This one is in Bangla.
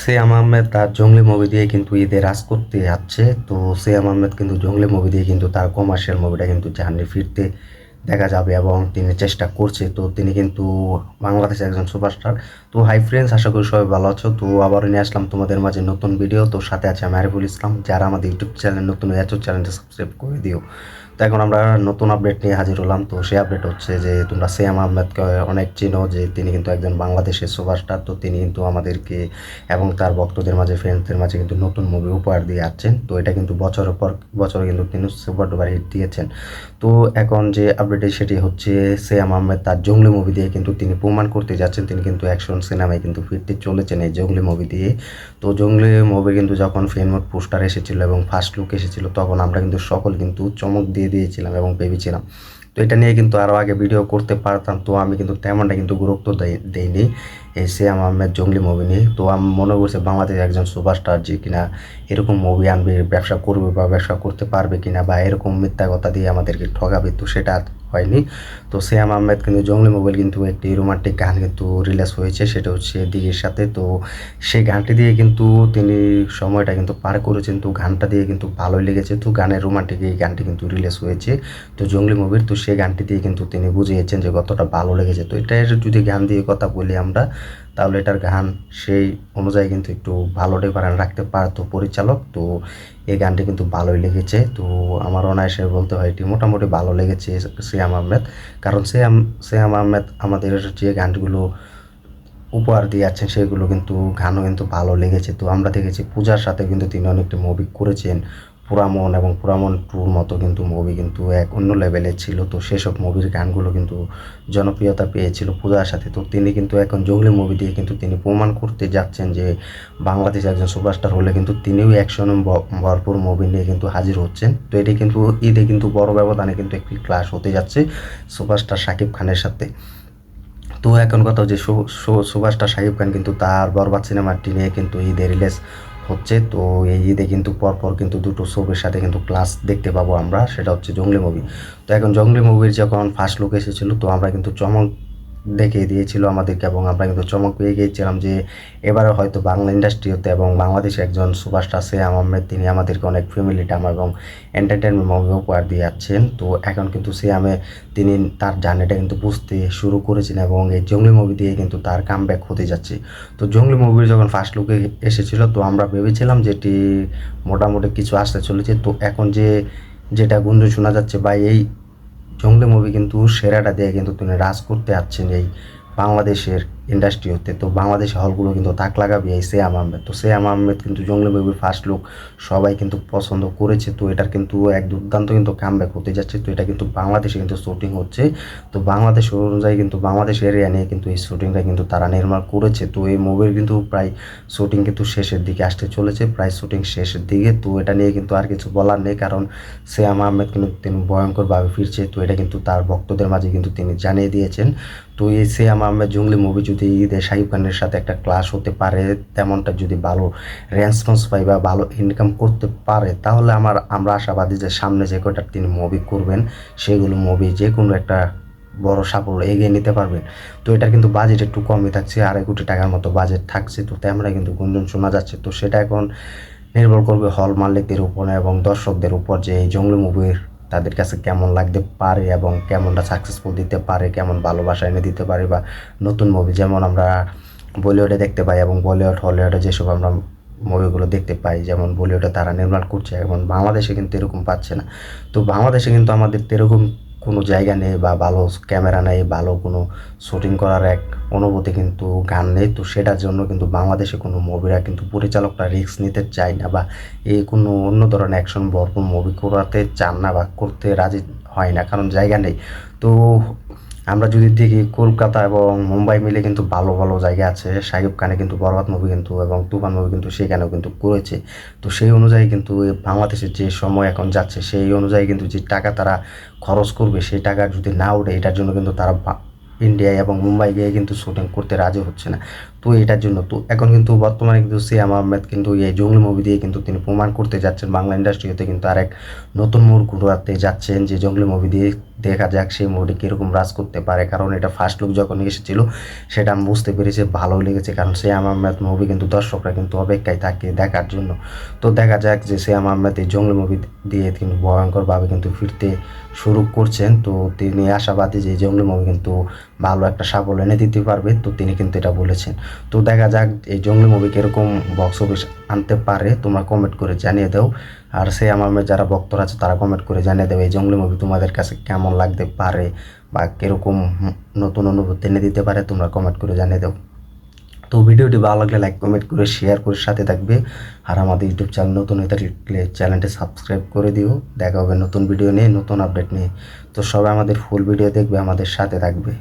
সিয়াম আহমেদ তার জঙ্গলি মুভি দিয়ে কিন্তু ঈদে রাজ করতে যাচ্ছে। তো সিয়াম আহমেদ কিন্তু জঙ্গলি মুভি দিয়ে কিন্তু তার কমার্শিয়াল মুভিটা কিন্তু জাহান্নামে ফিরতে দেখা যাবে এবং তিনি চেষ্টা করছে। তো তিনি কিন্তু বাংলাদেশের একজন সুপারস্টার। তো হাই ফ্রেন্ডস, আশা করি সবাই ভালো আছো। তো আবার নিয়ে আসলাম তোমাদের মাঝে নতুন ভিডিও। তো সাথে আছে আমি আরিফুল ইসলাম। যারা আমাদের ইউটিউব চ্যানেল নতুন হয়ে আছো, চ্যানেলটা সাবস্ক্রাইব করে দিও। তো এখন আমরা নতুন আপডেট নিয়ে হাজির হলাম। তো সেই আপডেট হচ্ছে যে তোমরা সিয়াম আহমেদকে অনেক চিনো, যে তিনি কিন্তু একজন বাংলাদেশের সুপারস্টার। তো তিনি কিন্তু আমাদেরকে এবং তার ভক্তদের মাঝে, ফ্রেন্ডসদের মাঝে কিন্তু নতুন মুভি উপহার দিয়ে যাচ্ছেন। তো এটা কিন্তু বছরের পর বছর কিন্তু তিনি সুপার ডুপার হিট দিয়েছেন। তো এখন যে আপডেট সেটি হচ্ছে সিয়াম আহমেদ তার জঙ্গলি মুভি দিয়ে কিন্তু তিনি প্রমাণ করতে যাচ্ছেন তিনি কিন্তু অ্যাকশন সিনেমায় কিন্তু ফিরতে চলেছেন এই জঙ্গলি মুভি দিয়ে। তো জঙ্গলি মুভি কিন্তু যখন ফেনমোড পোস্টার এসেছিল এবং ফার্স্ট লুক এসেছিল, তখন আমরা কিন্তু সকল কিন্তু চমক দিয়ে দিয়েছিলাম এবং ভেবেছিলাম। তো এটা নিয়ে কিন্তু আরও আগে ভিডিও করতে পারতাম। তো আমি কিন্তু তেমনটা কিন্তু গুরুত্ব দেইনি এই সিয়াম আহমেদ জঙ্গলি মুভি নিয়ে। তো আমি মনে করছি বাংলাদেশের একজন সুপারস্টার যে কিনা এরকম মুভি আনবে, ব্যবসা করবে বা ব্যবসা করতে পারবে কিনা, বা এরকম মিথ্যা কথা দিয়ে আমাদেরকে ঠকাবে, তো সেটা হয়নি। তো সিয়াম আহমেদ কিন্তু জঙ্গলি মুভির কিন্তু একটি রোমান্টিক গান কিন্তু রিলিজ হয়েছে, সেটা হচ্ছে দিঘির সাথে। তো সেই গানটি দিয়ে কিন্তু তিনি সময়টা কিন্তু পার করেছেন। তো গানটা দিয়ে কিন্তু ভালোই লেগেছে। তো গানের রোমান্টিক এই গানটি কিন্তু রিলিজ হয়েছে তো জঙ্গলি মুভির। তো সেই গানটি দিয়ে কিন্তু তিনি বুঝিয়েছেন যে কতটা ভালো লেগেছে। তো এটার যদি গান দিয়ে কথা বলি আমরা, তাহলে এটার গান সেই অনুযায়ী কিন্তু একটু ভালো ডিফারেন্ট রাখতে পারতো পরিচালক। তো এই গানটি কিন্তু ভালোই লেগেছে। তো আমার অনায়াসে বলতে হয় এটি মোটামুটি ভালো লেগেছে সিয়াম আহমেদ। কারণ সিয়াম আহমেদ আমাদের যে গানগুলো উপহার দিয়ে যাচ্ছেন সেগুলো কিন্তু গানও কিন্তু ভালো লেগেছে। তো আমরা দেখেছি পূজার সাথে কিন্তু তিনি অনেকটা মুভি করেছেন, পুরামন এবং পুরামন টুর মতো কিন্তু মুভি কিন্তু এক অন্য লেভেলের ছিল। তো সেসব মুভির গানগুলো কিন্তু জনপ্রিয়তা পেয়েছিল পূজার সাথে। তো তিনি কিন্তু এখন জঙ্গলি মুভি দিয়ে কিন্তু তিনি প্রমাণ করতে যাচ্ছেন যে বাংলাদেশে একজন সুপারস্টার হলে কিন্তু তিনিও অ্যাকশন ভরপুর মুভি নিয়ে কিন্তু হাজির হচ্ছেন। তো এটি কিন্তু ঈদে কিন্তু বড় ব্যবধানে কিন্তু একটি ক্লাশ হতে যাচ্ছে সুপারস্টার শাকিব খানের সাথে। তো এখন কথা হচ্ছে সুপারস্টার শাকিব খান কিন্তু তার বরবাদ সিনেমাটি নিয়ে কিন্তু ঈদে রিলিজ হচ্ছে। তো এই ঈদে কিন্তু পরপর কিন্তু দুটো ছবির সাথে কিন্তু ক্লাস দেখতে পাবো আমরা, সেটা হচ্ছে জঙ্গলি মুভি। তো এখন জঙ্গলি মুভির যখন ফার্স্ট লুক এসেছিলো, তো আমরা কিন্তু চমক দেখিয়ে দিয়েছিল আমাদেরকে এবং আমরা কিন্তু চমক পেয়ে গিয়েছিলাম যে এবারে হয়তো বাংলা ইন্ডাস্ট্রিতে এবং বাংলাদেশে একজন সুপারস্টার সিয়াম আহমেদ তিনি আমাদেরকে অনেক ফ্যামিলি টাইম এবং এন্টারটেনমেন্ট মুভি উপহার দিয়ে যাচ্ছেন। তো এখন কিন্তু সিয়ামে তিনি তার জার্নিটা কিন্তু বুঝতে শুরু করেছেন এবং এই জঙ্গলি মুভি দিয়ে কিন্তু তার কামব্যাক হতে যাচ্ছে। তো জঙ্গলি মুভির যখন ফার্স্ট লুকে এসেছিল, তো আমরা ভেবেছিলাম যে এটি মোটামুটি কিছু আসতে চলেছে। তো এখন যেটা গুঞ্জন শোনা যাচ্ছে বা এই জঙ্গলি মুভি কিন্তু সেরাটা দিয়ে কিন্তু তিনি রাজ করতে যাচ্ছেন এই বাংলাদেশের ইন্ডাস্ট্রি হতে। তো বাংলাদেশের হলগুলো কিন্তু তাক লাগাবে এই সিয়াম আহমেদ। তো সিয়াম আহমেদ কিন্তু জঙ্গলি মুভির ফার্স্ট লুক সবাই কিন্তু পছন্দ করেছে। তো এটার কিন্তু এক দুর্দান্ত কিন্তু কামব্যাক হতে যাচ্ছে। তো এটা কিন্তু বাংলাদেশে কিন্তু শুটিং হচ্ছে। তো বাংলাদেশ অনুযায়ী কিন্তু বাংলাদেশ এরিয়া নিয়ে কিন্তু এই শুটিংটা কিন্তু তারা নির্মাণ করেছে। তো এই মুভির কিন্তু প্রায় শুটিং কিন্তু শেষের দিকে আসতে চলেছে, প্রায় শুটিং শেষের দিকে। তো এটা নিয়ে কিন্তু আর কিছু বলার নেই, কারণ সিয়াম আহমেদ কিন্তু তিনি ভয়ঙ্করভাবে ফিরছে। তো এটা কিন্তু তার ভক্তদের মাঝে কিন্তু তিনি জানিয়ে দিয়েছেন। তো এই সিয়াম আহমেদ জঙ্গলি মুভি যদি ঈদে শাকিব খানের সাথে একটা ক্লাশ হতে পারে, তেমনটা যদি ভালো রেসপন্স পাই বা ভালো ইনকাম করতে পারে, তাহলে আমরা আশাবাদী যে সামনে যে কয়টা তিনি মুভি করবেন সেগুলো মুভি যে কোনো একটা বড় সাফল্য এগিয়ে নিতে পারবেন। তো এটার কিন্তু বাজেট একটু কমই থাকছে, 2.5 কোটি টাকার মতো বাজেট থাকছে। তো তেমনটা কিন্তু গুঞ্জন শোনা যাচ্ছে। তো সেটা এখন নির্ভর করবে হল মালিকদের উপরে এবং দর্শকদের উপর যে এই জঙ্গলি মুভির তাদের কাছে কেমন লাগতে পারে এবং কেমনটা সাকসেসফুল দিতে পারে, কেমন ভালোবাসা এনে দিতে পারে। বা নতুন মুভি যেমন আমরা বলিউডে দেখতে পাই এবং বলিউড হলিউডে যেসব আমরা মুভিগুলো দেখতে পাই, যেমন বলিউডে তারা নির্মাণ করছে, এবং বাংলাদেশে কিন্তু এরকম পাচ্ছে না। তো বাংলাদেশে কিন্তু আমাদের এরকম কোনো জায়গা নেই বা ভালো ক্যামেরা নেই, ভালো কোনো শুটিং করার এক অনুভূতি কিন্তু গান নেই। তো সেটার জন্য কিন্তু বাংলাদেশে কোনো মুভিরা কিন্তু পরিচালকরা রিস্ক নিতে চায় না বা এই কোনো অন্য ধরনের অ্যাকশন ভরপুর মুভি করাতে চান না বা করতে রাজি হয় না, কারণ জায়গা নেই। তো আমরা যদি দেখি কলকাতা এবং মুম্বাই মিলে কিন্তু ভালো ভালো জায়গা আছে। শাকিব খানে কিন্তু বরবাদ মুভি কিন্তু এবং তুফান মুভি কিন্তু সেখানেও কিন্তু করেছে। তো সেই অনুযায়ী কিন্তু বাংলাদেশের যে সময় এখন যাচ্ছে সেই অনুযায়ী কিন্তু যে টাকা তারা খরচ করবে সেই টাকা যদি না ওঠে, এটার জন্য কিন্তু তারা ইন্ডিয়ায় এবং মুম্বাই গিয়ে কিন্তু শুটিং করতে রাজি হচ্ছে না। তো এটার জন্য তো এখন কিন্তু বর্তমানে কিন্তু সিয়াম আহমেদ কিন্তু এই জঙ্গলি মুভি দিয়ে কিন্তু তিনি প্রমাণ করতে যাচ্ছেন বাংলা ইন্ডাস্ট্রিতে কিন্তু আরেক নতুন মোড় ঘুরাতে যাচ্ছেন যে জঙ্গলি মুভি দিয়ে দেখা যাক সেই মুভিটি কীরকম রাজ করতে পারে। কারণ এটা ফার্স্ট লুক যখন এসেছিল সেটা আমি বুঝতে পেরেছি, ভালোই লেগেছে। কারণ সিয়াম আহমেদ মুভি কিন্তু দর্শকরা কিন্তু অপেক্ষায় থাকে দেখার জন্য। তো দেখা যাক যে সিয়াম আহমেদ এই জঙ্গলি মুভি দিয়ে কিন্তু ভয়ঙ্করভাবে কিন্তু ফিরতে শুরু করছেন। তো তিনি আশাবাদী যে এই জঙ্গলি মুভি কিন্তু ভালো একটা সাফল্য এনে দিতে পারবে, তো তিনি কিন্তু এটা বলেছেন। তো দেখা যাক এই জঙ্গলি মুভি কীরকম বক্স অফিস আনতে পারে, তোমরা কমেন্ট করে জানিয়ে দাও। আর সিয়াম আহমেদ যারা ভক্তরা আছে তারা কমেন্ট করে জানিয়ে দেবে এই জঙ্গলি মুভি তোমাদের কাছে কেমন লাগতে পারে বা কীরকম নতুন অনুভূতি এনে দিতে পারে, তোমরা কমেন্ট করে জানিয়ে দাও। তো ভিডিওটি ভালো লাগলে লাইক কমেন্ট করে শেয়ার করে সাথে থাকবে। আর আমাদের ইউটিউব চ্যানেল নতুন হয়ে থাকলে চ্যানেলটি সাবস্ক্রাইব করে দিও। দেখা হবে নতুন ভিডিও নিয়ে, নতুন আপডেট নিয়ে। তো সবাই আমাদের ফুল ভিডিও দেখবে, আমাদের সাথে থাকবে।